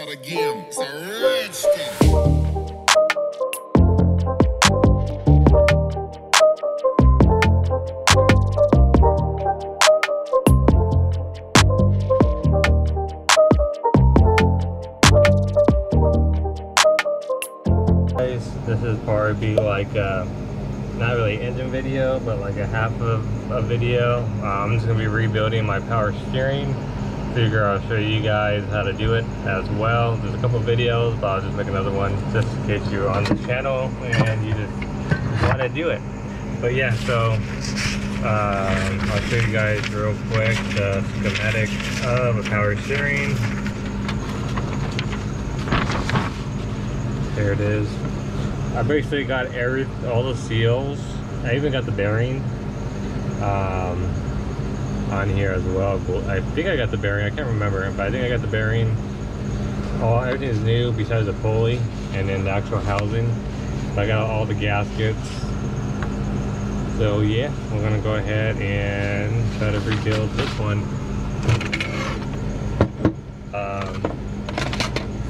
start again. It's a rich thing. This is probably like not really engine video, but like a half of a video. I'm just gonna be rebuilding my power steering. Figure I'll show you guys how to do it as well. There's a couple videos, but I'll just make another one just in case you're on the channel and you just want to do it. But yeah, so I'll show you guys real quick the schematic of a power steering. There it is. I basically got all the seals. I even got the bearing on here as well. I think I got the bearing. I can't remember, but I think I got the bearing. Everything is new besides the pulley and then the actual housing. So I got all the gaskets. So yeah, we're gonna go ahead and try to rebuild this one.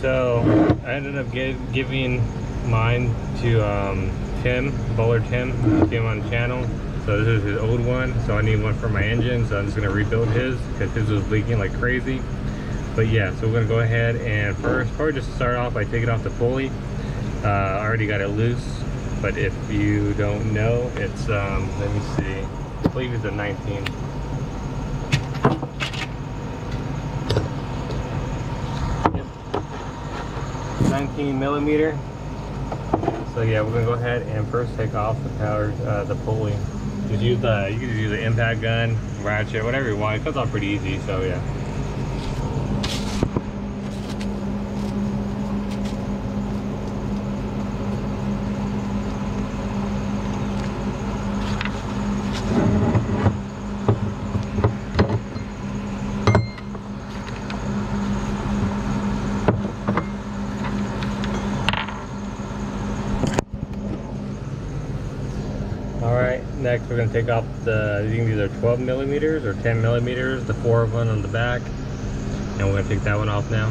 So I ended up giving mine to Tim, Bowler Tim, came on the channel. So this is his old one, so I need one for my engine, so I'm just gonna rebuild his because his was leaking like crazy. But yeah, so we're gonna go ahead and probably just start off by taking off the pulley. I already got it loose, but if you don't know, it's let me see, I believe it's a 19. Yep. 19 millimeter. So yeah, we're gonna go ahead and first take off the pulley. Just use you can just use an impact gun, ratchet, whatever you want. It comes off pretty easy, so yeah. Next, we're going to take off I think these are 12 millimeters or 10 millimeters, the 4 of them on the back, and we're going to take that one off now.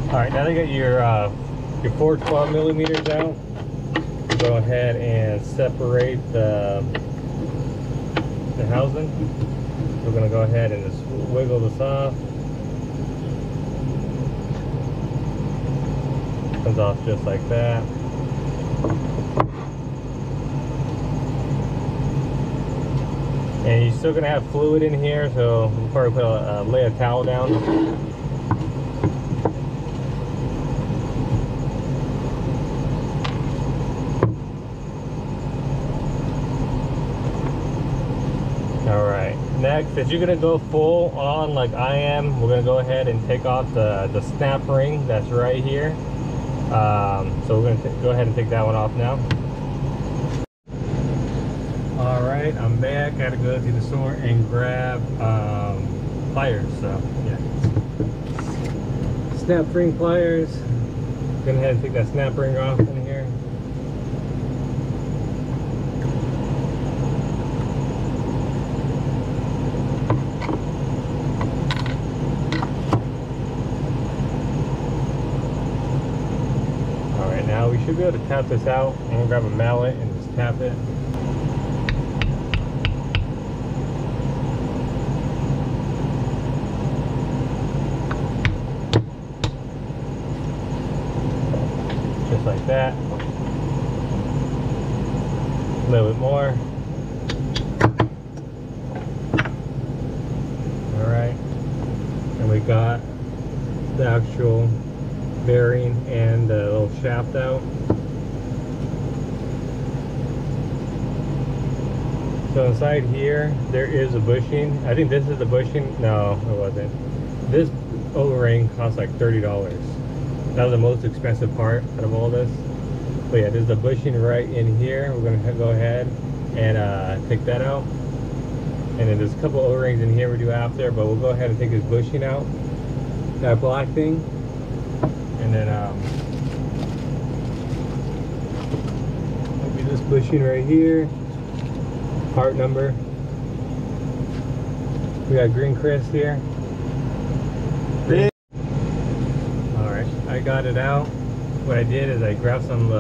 Alright, now that you got your 4 12 millimeters out, go ahead and separate the housing. We're going to go ahead and just wiggle this off. Comes off just like that. And you're still going to have fluid in here, so we'll probably lay a towel down. Next, if you're going to go full on like I am, we're going to go ahead and take off the snap ring that's right here. So we're going to go ahead and take that one off now. Alright, I'm back. Got to go to the store and grab pliers. So yeah, snap ring pliers. Go ahead and take that snap ring off in here. Now we should be able to tap this out. I'm gonna grab a mallet and just tap it. Just like that. A little bit more. Alright. And we got the actual bearing and the little shaft out. So inside here, there is a bushing. I think this is the bushing. No, it wasn't. This O-ring cost like $30. That was the most expensive part out of all this. But yeah, there's a bushing right in here. We're gonna go ahead and take that out. And then there's a couple O-rings in here we do after, but we'll go ahead and take this bushing out, that black thing. And then maybe this bushing right here, part number. We got green crest here. Alright, I got it out. What I did is I grabbed some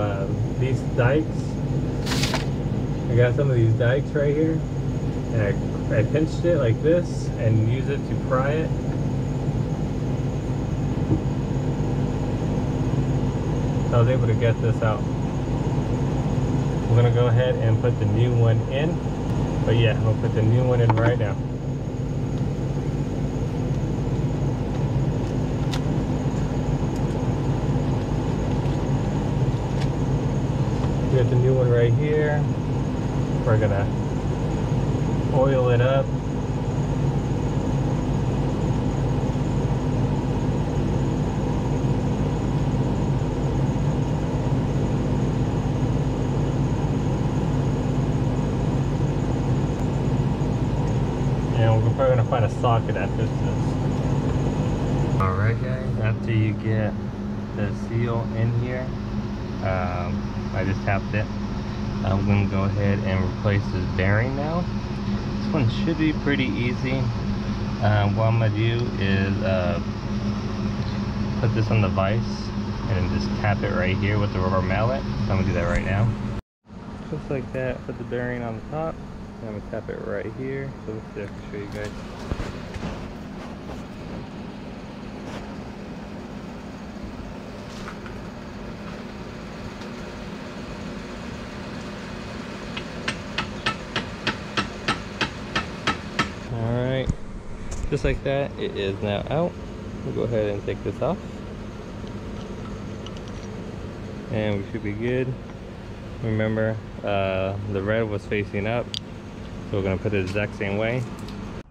these dikes. I got some of these dikes right here, and I pinched it like this and use it to pry it. So I was able to get this out. We're gonna go ahead and put the new one in. But yeah, I'll put the new one in right now. We got the new one right here. We're gonna oil it up. And we're probably gonna find a socket after this. Alright guys, after you get the seal in here, I just tapped it. I'm going to go ahead and replace this bearing now. This one should be pretty easy. What I'm going to do is put this on the vise and then just tap it right here with the rubber mallet. So I'm going to do that right now. Just like that, put the bearing on the top. And I'm going to tap it right here. So let's see if I can show you guys. Alright, just like that, it is now out. We'll go ahead and take this off. And we should be good. Remember, the red was facing up, so we're going to put it the exact same way.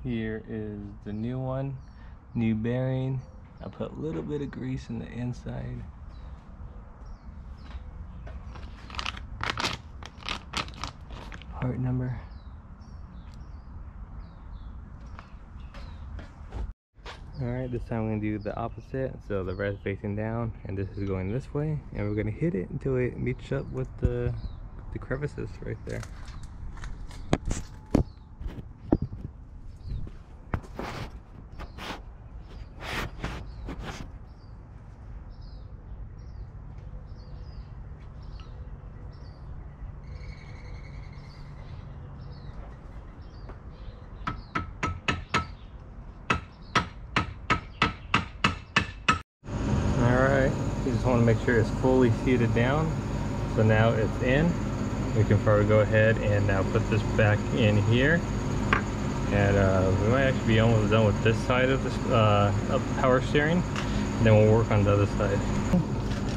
Here is the new one, new bearing. I put a little bit of grease in the inside. Part number. Alright, this time we're going to do the opposite. So the red's facing down and this is going this way, and we're going to hit it until it meets up with the crevices right there. You just want to make sure it's fully seated down. So now it's in. We can probably go ahead and now put this back in here. And we might actually be almost done with this side of this power steering. And then we'll work on the other side.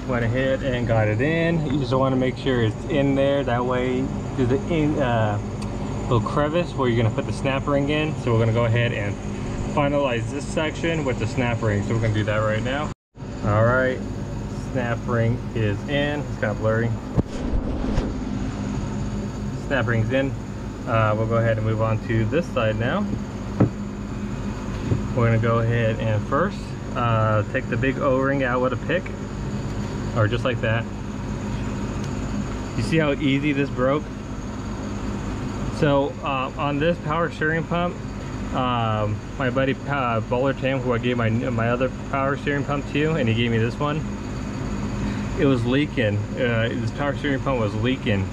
Went ahead and got it in. You just want to make sure it's in there. That way there's a little crevice where you're going to put the snap ring in. So we're going to go ahead and finalize this section with the snap ring. So we're going to do that right now. All right. Snap ring is in. It's kind of blurry. Snap ring's in. We'll go ahead and move on to this side now. We're going to go ahead and first take the big O-ring out with a pick, or just like that. You see how easy this broke? So on this power steering pump, my buddy Bowler Tim, who I gave my other power steering pump to, and he gave me this one. It was leaking. This power steering pump was leaking,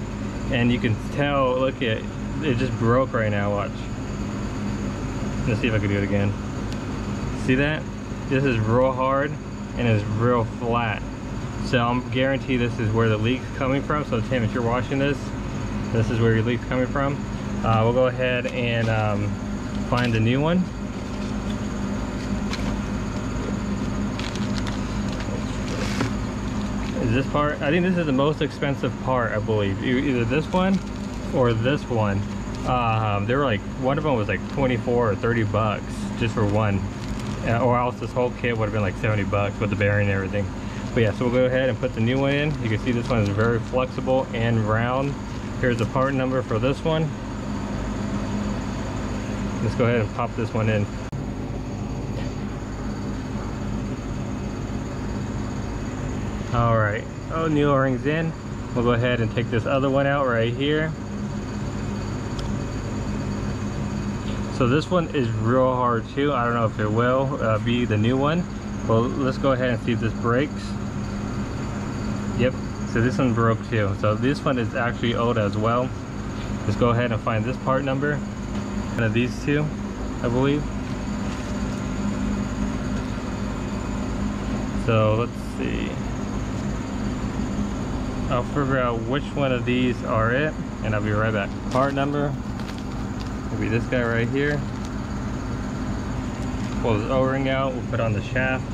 and you can tell. Look at it, just broke right now. Watch. Let's see if I can do it again. See that? This is real hard and it's real flat. So I'm guarantee this is where the leak's coming from. So Tim, if you're watching this is where your leak's coming from. We'll go ahead and find the new one. Is this part? I think this is the most expensive part, I believe. Either this one or this one. They were like, one of them was like 24 or 30 bucks just for one. Or else this whole kit would have been like 70 bucks with the bearing and everything. But yeah, so we'll go ahead and put the new one in. You can see this one is very flexible and round. Here's the part number for this one. Let's go ahead and pop this one in. All right, oh, new O-rings in. We'll go ahead and take this other one out right here. So this one is real hard too. I don't know if it will be the new one. Well, let's go ahead and see if this breaks. Yep, so this one broke too. So this one is actually old as well. Let's go ahead and find this part number. One of these two, I believe. So let's see. I'll figure out which one of these are it, and I'll be right back. Part number will be this guy right here. Pull this O-ring out, we'll put on the shaft.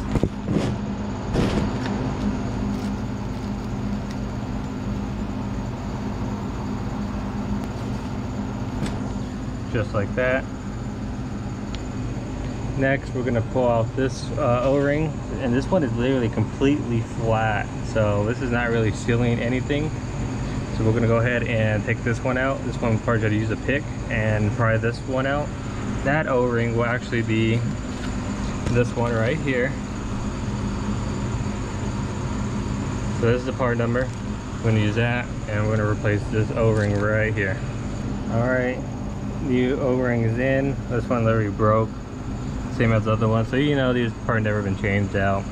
Just like that. Next, we're gonna pull out this O-ring, and this one is literally completely flat. So this is not really sealing anything. So we're gonna go ahead and take this one out. This one requires you to use a pick and pry this one out. That O-ring will actually be this one right here. So this is the part number. We're gonna use that, and we're gonna replace this O-ring right here. All right, new O-ring is in. This one literally broke, same as the other one. So you know these parts never been changed out.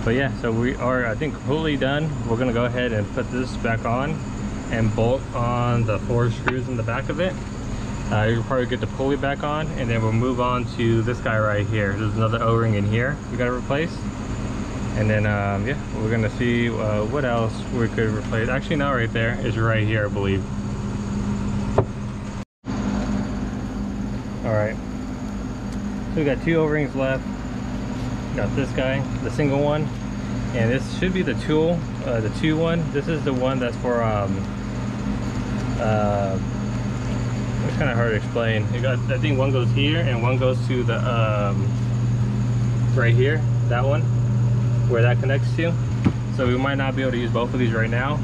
But yeah, so we are, I think, completely done. We're gonna go ahead and put this back on and bolt on the 4 screws in the back of it. You'll probably get the pulley back on, and then we'll move on to this guy right here. There's another O-ring in here we gotta replace. And then yeah, we're gonna see what else we could replace. Actually, not right there, it's right here, I believe. All right, so we got 2 O-rings left. Got this guy, the single one, and this should be the tool, the 2 one. This is the one that's for it's kind of hard to explain. You got, I think one goes here and one goes to the right here, that one, where that connects to. So we might not be able to use both of these right now.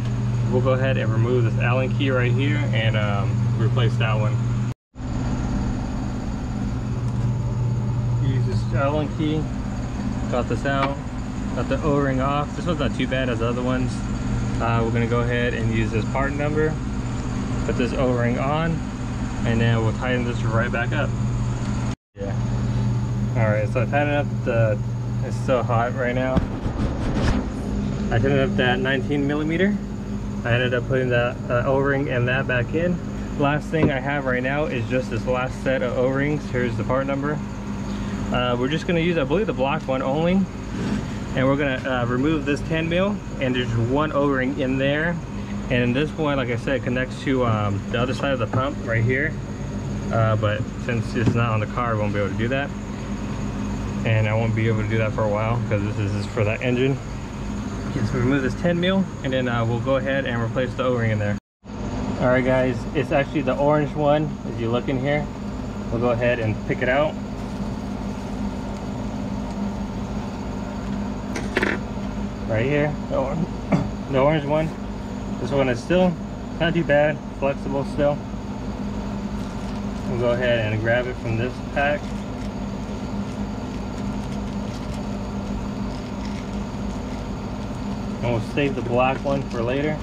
We'll go ahead and remove this Allen key right here and replace that one. Use this Allen key. Got this out, got the O-ring off. This one's not too bad as the other ones. We're gonna go ahead and use this part number, put this O-ring on, and then we'll tighten this right back up. Yeah. All right, so I tightened up it's so hot right now. I tightened up that 19 millimeter. I ended up putting that O-ring and that back in. Last thing I have right now is just this last set of O-rings. Here's the part number. We're just going to use, I believe, the black one only, and we're going to remove this 10 mil, and there's 1 O-ring in there, and this one, like I said, connects to the other side of the pump right here, but since it's not on the car, I won't be able to do that, and I won't be able to do that for a while because this is for that engine. Okay, so remove this 10 mil, and then we'll go ahead and replace the O-ring in there. All right, guys, it's actually the orange one. As you look in here, we'll go ahead and pick it out. Right here, the orange one. This one is still not too bad, flexible still. We'll go ahead and grab it from this pack. And we'll save the black one for later.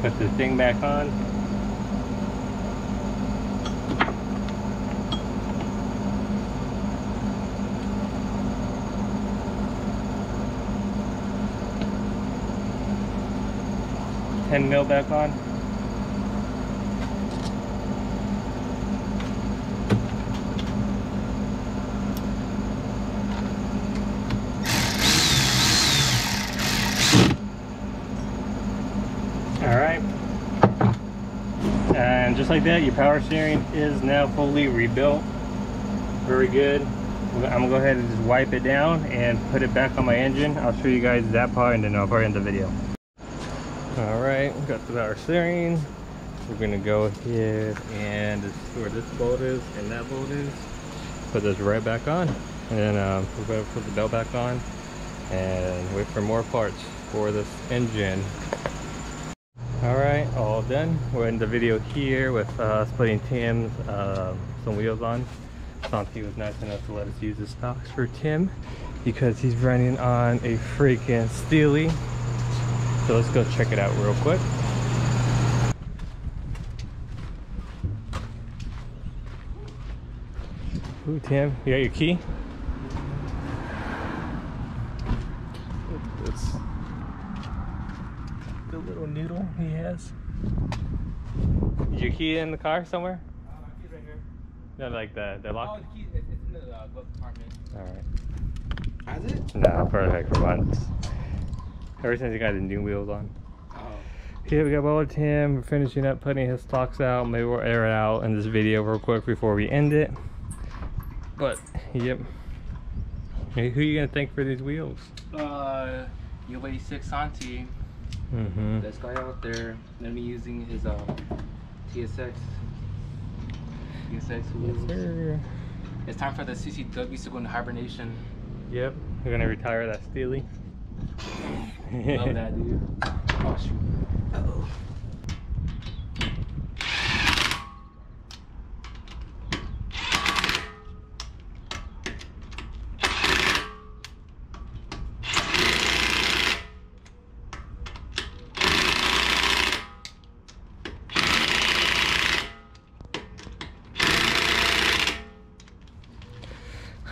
Put the thing back on. $10 mil back on. Alright, and just like that, your power steering is now fully rebuilt. Very good. I'm gonna go ahead and just wipe it down and put it back on my engine. I'll show you guys that part and then I'll probably end the video. All right, got the power steering. We're gonna go ahead and just where this bolt is and that bolt is, put this right back on, and then we're gonna put the belt back on and wait for more parts for this engine. All right, all done. We're in the video here with putting Tim's some wheels on. Santi was nice enough to let us use the stocks for Tim because he's running on a freaking Steely. So let's go check it out real quick. Ooh, Tim, you got your key? That's the little noodle he has. Is your key in the car somewhere? Key's right here. No, like the lock? Oh, the key, it's in the glove compartment. Alright. Has it? No, perfect for once. Ever since he got the new wheels on. Oh. Here we got both Tim finishing up putting his stocks out. Maybe we'll air it out in this video real quick before we end it. But yep. Hey, who are you gonna thank for these wheels? U86 Santi. Mm-hmm. This guy out there. Let me using his TSX wheels. Yes, sir. It's time for the CCWs to go into hibernation. Yep. We're gonna retire that Steely. Love that, dude. Oh shoot. Uh-oh.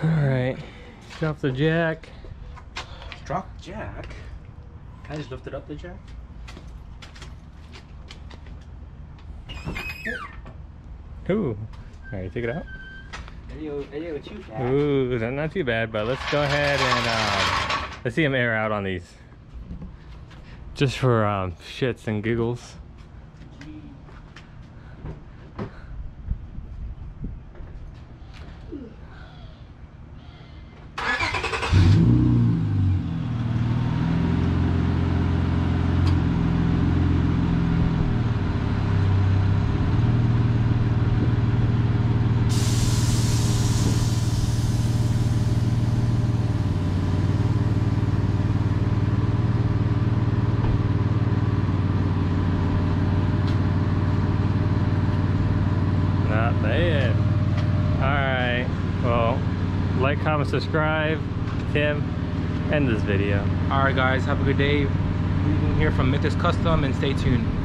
Alright. Drop the jack. Drop jack? Can I just lift it up the jack? Ooh. Alright, take it out. Any with you, Jack? Ooh, that's not too bad, but let's go ahead and let's see him air out on these. Just for shits and giggles. Not bad. Alright, well, like, comment, subscribe. Tim, end this video. Alright guys, have a good day. Leaving here from Mictus Custom and stay tuned.